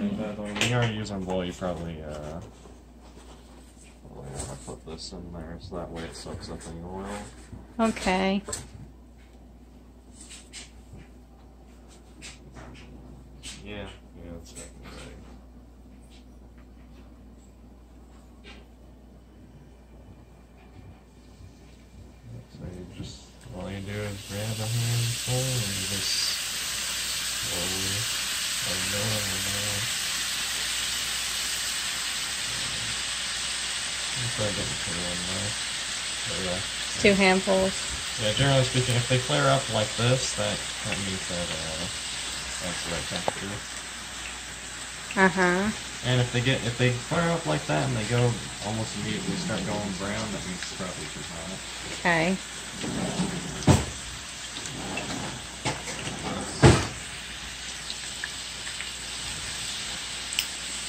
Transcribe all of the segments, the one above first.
When you're using wool, you probably want to put this in there so that way it soaks up in the oil. Okay. Yeah, that's definitely right. So all you do is grab a handful and you just slowly Two handfuls. Yeah, generally speaking, if they flare up like this, that means that that's the right temperature. And if they flare up like that and they go almost immediately start going brown, that means it's probably too hot. Okay.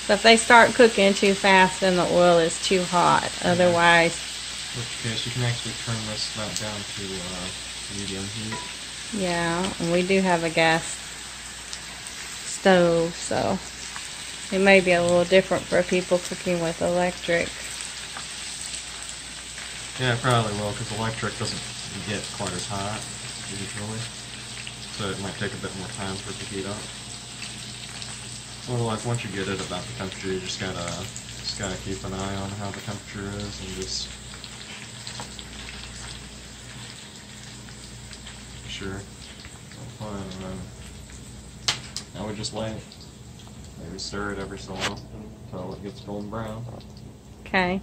So if they start cooking too fast, then the oil is too hot. Otherwise, in which case you can actually turn this back down to medium heat. Yeah, and we do have a gas stove, so it may be a little different for people cooking with electric. Yeah, it probably will, because electric doesn't get quite as hot usually, so it might take a bit more time for it to heat up. Otherwise, once you get it about the temperature, you just gotta keep an eye on how the temperature is and just be sure. I would just wait. Maybe stir it every so often until it gets golden brown. Okay.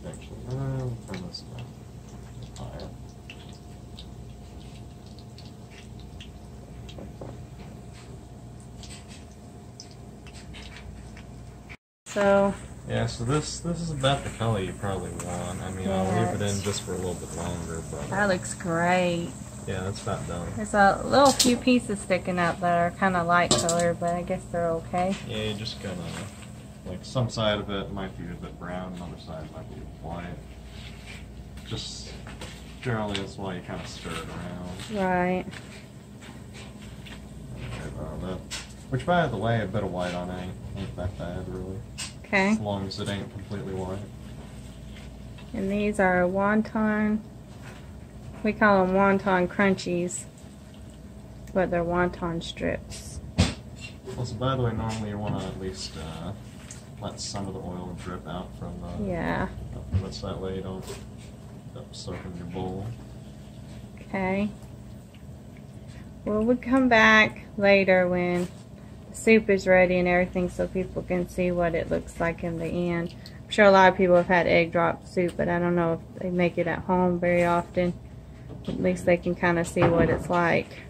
Actually, turn this down higher. So yeah, so this is about the color you probably want. I mean, yes. I'll leave it in just for a little bit longer, but that looks great. yeah, that's about done. There's a little few pieces sticking up that are kind of light color, but I guess they're okay. Yeah, you just gotta, like, some side of it might be a bit brown, another side might be white. Just generally that's why you kind of stir it around. Right. Which, by the way, a bit of white on ain't that bad, really. Okay. As long as it ain't completely white. And these are wonton. We call them wonton crunchies, but they're wonton strips. Well, so by the way, normally you want to at least let some of the oil drip out from this, that way you don't soak in your bowl. Okay. Well, we'll come back later when the soup is ready and everything so people can see what it looks like in the end. I'm sure a lot of people have had egg drop soup, but I don't know if they make it at home very often. At least they can kind of see what it's like.